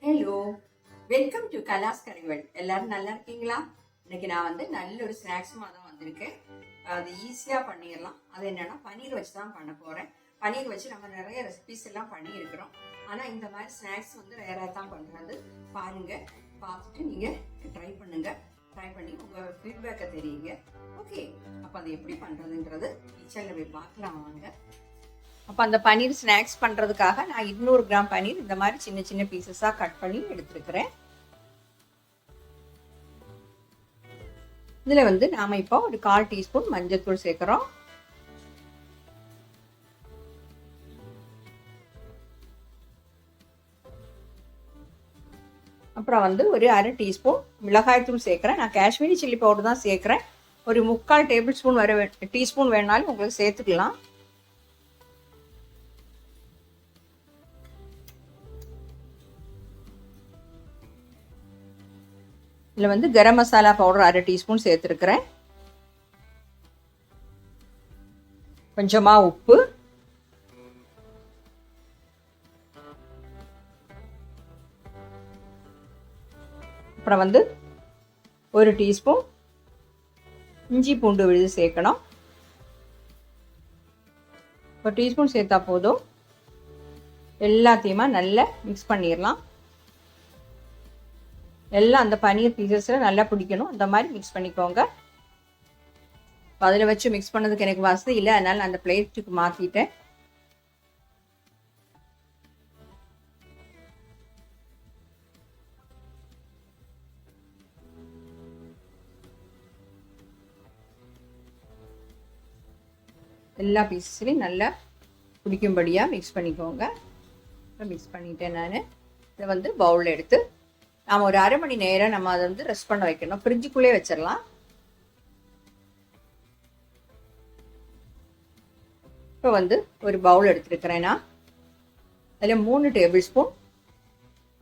Hello, welcome to கலாஸ் கரைவல். எல்லாரும் நல்லா இருக்கீங்களா? இன்னைக்கு நான் நல்ல ஒரு ஸ்நாக்ஸுமாக தான் வந்திருக்கேன். அது ஈஸியாக பண்ணிடலாம். அது என்னன்னா பன்னீர் வச்சு தான் பண்ண போகிறேன். பன்னீர் வச்சு நம்ம நிறைய ரெசிபிஸ் எல்லாம் பண்ணியிருக்கிறோம். ஆனால் இந்த மாதிரி ஸ்நாக்ஸ் ரேராக தான் பண்ணுறது. பாருங்கள், பார்த்துட்டு நீங்கள் ட்ரை பண்ணுங்கள். ட்ரை பண்ணி உங்கள் ஃபீட்பேக்கை தெரியுங்க. ஓகே, அப்போ அது எப்படி பண்ணுறதுன்றது கிச்சனில் போய் பார்க்கலாம் வாங்க. அப்போ அந்த பன்னீர் ஸ்நாக்ஸ் பண்ணுறதுக்காக நான் 200 கிராம் பன்னீர் இந்த மாதிரி சின்ன சின்ன பீசஸாக கட் பண்ணி எடுத்துருக்கிறேன். இதில் நாம் இப்போ ஒரு 1/4 டீஸ்பூன் மஞ்சள்தூள் சேர்க்குறோம். அப்புறம் ஒரு 1/2 டீஸ்பூன் மிளகாய்த்தூள் சேர்க்குறேன். நான் காஷ்மீரி சில்லி பவுடர் தான் சேர்க்குறேன். ஒரு 3/4 டேபிள் ஸ்பூன் டீஸ்பூன் வேணாலும் உங்களுக்கு சேர்த்துக்கலாம். இதில் கரம் மசாலா பவுடர் 1/2 டீஸ்பூன் சேர்த்துருக்கிறேன். கொஞ்சமாக உப்பு, அப்புறம் 1 டீஸ்பூன் இஞ்சி பூண்டு விழுது சேர்க்கணும். 1 டீஸ்பூன் சேர்த்தா போதும். எல்லாத்தையுமா நல்லா மிக்ஸ் பண்ணிடலாம். எல்லாம் அந்த பன்னீர் பீசஸில் நல்லா பிடிக்கணும். அந்த மாதிரி மிக்ஸ் பண்ணிக்கோங்க. அதில் வச்சு மிக்ஸ் பண்ணதுக்கு எனக்கு வசதி இல்லை, அதனால் நான் அந்த பிளேட்டுக்கு மாற்றிட்டேன். எல்லா பீசஸ்லையும் நல்லா பிடிக்கும்படியாக மிக்ஸ் பண்ணிக்கோங்க. மிக்ஸ் பண்ணிட்டேன். நான் இதை பவுலில் எடுத்து நாம் ஒரு 1/2 மணி நேரம் நம்ம அதை ரெஸ்ட் பண்ண வைக்கணும். ஃப்ரிட்ஜுக்குள்ளே வச்சிடலாம். இப்போ ஒரு பவுல் எடுத்துருக்கிறேன். நான் அதில் 3 டேபிள் ஸ்பூன்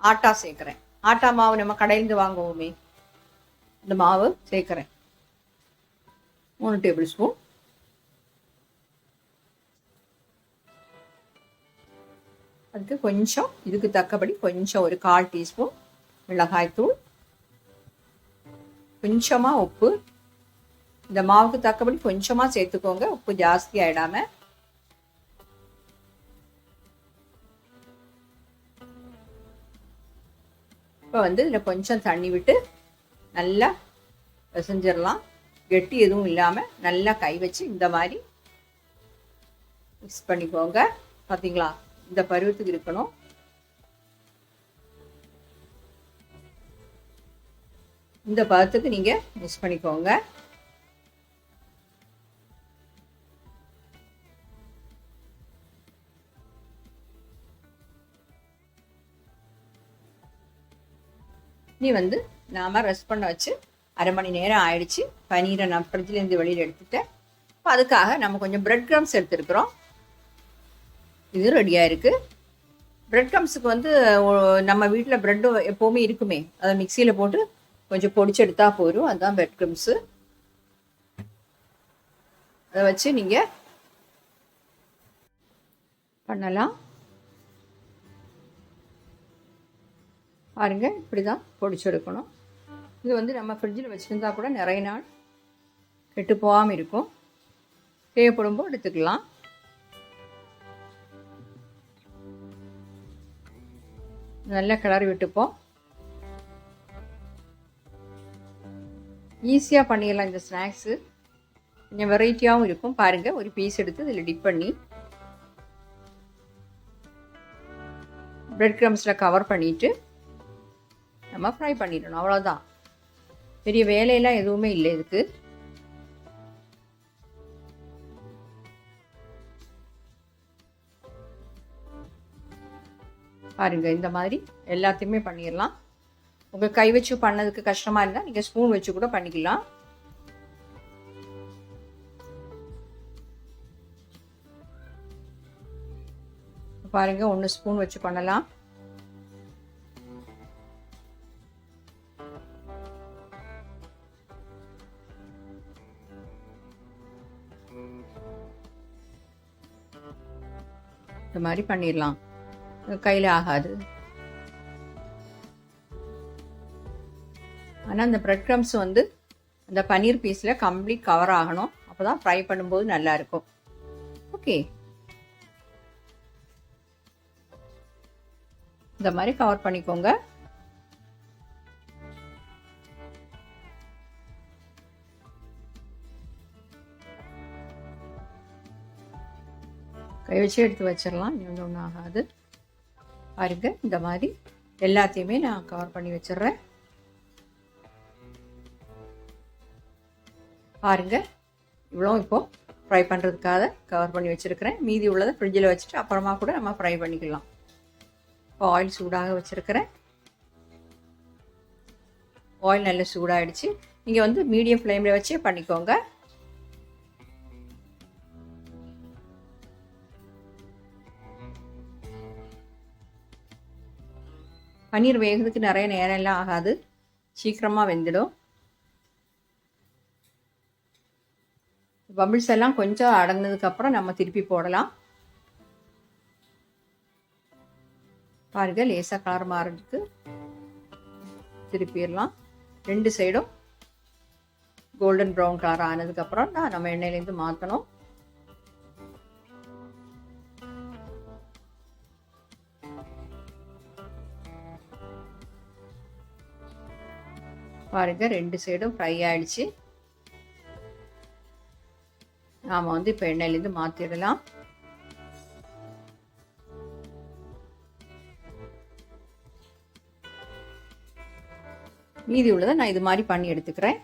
ஆட்டா சேர்க்குறேன். ஆட்டா மாவு நம்ம கடையிலேருந்து வாங்குவோமே, அந்த மாவு சேர்க்குறேன். 3 டேபிள் ஸ்பூன். அதுக்கு கொஞ்சம் இதுக்கு தக்கபடி கொஞ்சம் ஒரு 1/4 டீஸ்பூன் மிளகாய்த்தூள், கொஞ்சமாக உப்பு. இந்த மாவுக்கு தக்கபடி கொஞ்சமாக சேர்த்துக்கோங்க, உப்பு ஜாஸ்தி ஆகிடாம. இப்போ இதில் கொஞ்சம் தண்ணி விட்டு நல்லா பிசைஞ்சிடலாம். கெட்டி எதுவும் இல்லாமல் நல்லா கை வச்சு இந்த மாதிரி மிக்ஸ் பண்ணிக்கோங்க. பார்த்தீங்களா, இந்த பருவத்துக்கு இருக்கணும். இந்த பதத்துக்கு நீங்கள் மிக்ஸ் பண்ணிக்கோங்க. நீ நாம ரெஸ்ட் பண்ண வச்சு 1/2 மணி நேரம் ஆயிடுச்சு. பன்னீரை நான் ஃப்ரிட்ஜ்லேருந்து வெளியில் எடுத்துட்டேன். இப்போ அதுக்காக நம்ம கொஞ்சம் பிரெட் க்ரம்ஸ் எடுத்துருக்குறோம். இது ரெடியாக இருக்குது. பிரெட் க்ரம்ஸுக்கு நம்ம வீட்டில் ப்ரெட்டு எப்போவுமே இருக்குமே, அதை மிக்சியில் போட்டு கொஞ்சம் பொடிச்செடுத்தா போதும். அதுதான் பிரெட் க்ரம்ஸு. அதை வச்சு நீங்கள் பண்ணலாம். பாருங்க, இப்படி தான் பொடிச்செடுக்கணும். இது நம்ம ஃப்ரிட்ஜில் வச்சுருந்தா கூட நிறைய நாள் கெட்டு போகாமல் இருக்கும். தேவைப்படும்போது எடுத்துக்கலாம். நல்லா கிளறி விட்டுப்போம். ஈஸியாக பண்ணிடலாம். இந்த ஸ்நாக்ஸு கொஞ்சம் வெரைட்டியாகவும் இருக்கும். பாருங்கள், ஒரு பீஸ் எடுத்து இதில் டிப் பண்ணி பிரெட் க்ரம்ஸில் கவர் பண்ணிவிட்டு நம்ம ஃப்ரை பண்ணிடணும். அவ்வளோதான், பெரிய வேலையெல்லாம் எதுவுமே இல்லை இதுக்கு. பாருங்கள், இந்த மாதிரி எல்லாத்தையுமே பண்ணிடலாம். உங்கள் கை வச்சு பண்ணதுக்கு கஷ்டமாக இருந்தால் நீங்கள் ஸ்பூன் வச்சு கூட பண்ணிக்கலாம். பாருங்கள், 1 ஸ்பூன் வச்சு பண்ணலாம். இந்த மாதிரி பண்ணிடலாம். கையில் ஆகாது. ஆனால் அந்த ப்ரெட் க்ரம்ஸ் வந்து அந்த பன்னீர் பீஸில் கம்ப்ளீட் கவர் ஆகணும். அப்போ தான் ஃப்ரை பண்ணும்போது நல்லாயிருக்கும். ஓகே, இந்த மாதிரி கவர் பண்ணிக்கோங்க. கை வச்சு எடுத்து வச்சிடலாம், இன்னும் ஒன்றும் ஆகாது. பாருங்க, இந்த மாதிரி எல்லாத்தையுமே நான் கவர் பண்ணி வச்சிடுறேன். பாருங்க, இவ்வளோ இப்போது ஃப்ரை பண்ணுறதுக்காக கவர் பண்ணி வச்சுருக்கிறேன். மீதி உள்ளதை ஃப்ரிட்ஜில் வச்சுட்டு அப்புறமா கூட நம்ம ஃப்ரை பண்ணிக்கலாம். இப்போ ஆயில் சூடாக வச்சுருக்கிறேன். ஆயில் நல்லா சூடாகிடுச்சு. நீங்கள் வந்து மீடியம் ஃப்ளேமில் வச்சே பண்ணிக்கோங்க. பன்னீர் வேகிறதுக்கு நிறைய நேரம் எல்லாம் ஆகாது, சீக்கிரமாக வெந்துடும். பபிள்ஸ் எல்லாம் கொஞ்சம் அடங்கினதுக்கப்புறம் நம்ம திருப்பி போடலாம். பாருங்க, லேசாக கலர் மாறதுக்கு திருப்பிடலாம். 2 சைடும் கோல்டன் ப்ரௌன் கலர் ஆனதுக்கப்புறம் தான் நம்ம எண்ணெயிலேருந்து மாற்றணும். பாருங்க, 2 சைடும் ஃப்ரை ஆயிடுச்சு. நாம் வந்து இப்போ எண்ணெயிலேருந்து மாற்றிடலாம். மீதி உள்ளதை நான் இது மாதிரி பண்ணி எடுத்துக்கிறேன்.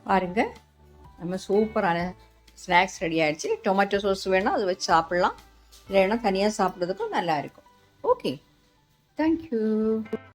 பாருங்க, நம்ம சூப்பரான ஸ்நாக்ஸ் ரெடி ஆகிடுச்சு. டொமேட்டோ சாஸ் வேணால் அதை வச்சு சாப்பிட்லாம், இல்லைன்னா தனியாக சாப்பிட்றதுக்கும் நல்லா இருக்கும். Okay, thank you.